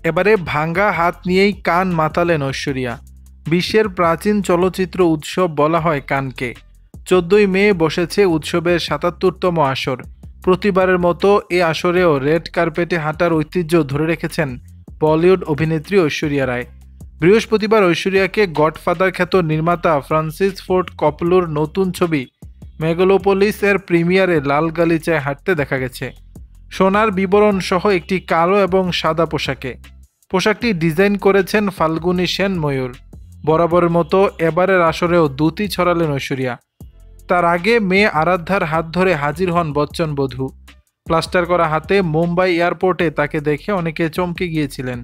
এবারে ভাঙ্গা হাত নিয়েই কান মাতালেন ঐশ্বরিয়া। বিশ্বের প্রাচীন চলচ্চিত্র উৎসব বলা হয় কানকে। 14ই মে বসেছে উৎসবের ৭৭তম আসর। প্রতিবারের মতো এ আসরেও রেড কার্পেটে হাঁটার ঐতিহ্য ধরে রেখেছেন বলিউড অভিনেত্রী ঐশ্বরিয়া রায়। বৃহস্পতিবার ঐশ্বরিয়াকে গডফাদার খ্যাত নির্মাতা ফ্রান্সিস ফোর্ড কপলোর নতুন ছবি মেগালোপোলিস এর প্রিমিয়ারে লাল গালিচায় হাঁটতে দেখা গেছে, সোনার বিবরণ সহ একটি কালো এবং সাদা পোশাকে। পোশাকটি ডিজাইন করেছেন ফাল্গুনী সেন ময়ূর। বরাবরের মতো এবারের আসরেও দ্যুতি ছড়ালেন ঐশ্বরিয়া। তার আগে মেয়ে আরাধ্যার হাত ধরে হাজির হন বচ্চন বধূ। প্লাস্টার করা হাতে মুম্বাই এয়ারপোর্টে তাকে দেখে অনেকে চমকে গিয়েছিলেন।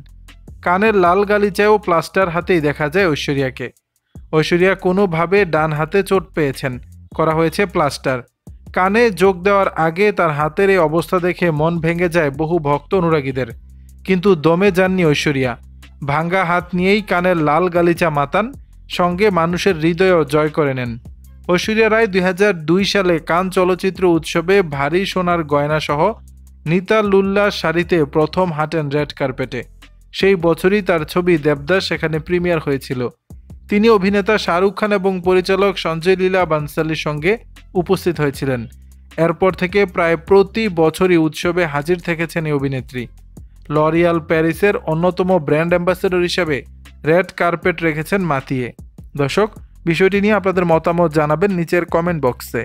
কানের লাল গালিচায়ও প্লাস্টার হাতেই দেখা যায় ঐশ্বরিয়াকে। ঐশ্বরিয়া কোনোভাবে ডান হাতে চোট পেয়েছেন, করা হয়েছে প্লাস্টার। কানে যোগ দেওয়ার আগে তার হাতের এই অবস্থা দেখে মন ভেঙে যায় বহু ভক্ত অনুরাগীদের। কিন্তু দমে যাননি ঐশ্বরিয়া। ভাঙ্গা হাত নিয়েই কানের লাল গালিচা মাতান, সঙ্গে মানুষের হৃদয়ও জয় করে নেন। ঐশ্বরিয়া রায় 2002 সালে কান চলচ্চিত্র উৎসবে ভারী সোনার গয়না সহ নিতা লুল্লার শাড়িতে প্রথম হাঁটেন রেড কার্পেটে। সেই বছরই তার ছবি দেবদাস সেখানে প্রিমিয়ার হয়েছিল। তিনি অভিনেতা শাহরুখ খান এবং পরিচালক সঞ্জয় লীলা বানসালির সঙ্গে উপস্থিত হয়েছিলেন। এরপর থেকে প্রায় প্রতি বছরই উৎসবে হাজির থেকেছেন এই অভিনেত্রী। লরিয়াল প্যারিসের অন্যতম ব্র্যান্ড অ্যাম্বাসেডর হিসেবে রেড কার্পেট রেখেছেন মাতিয়ে। দর্শক, বিষয়টি নিয়ে আপনাদের মতামত জানাবেন নিচের কমেন্ট বক্সে।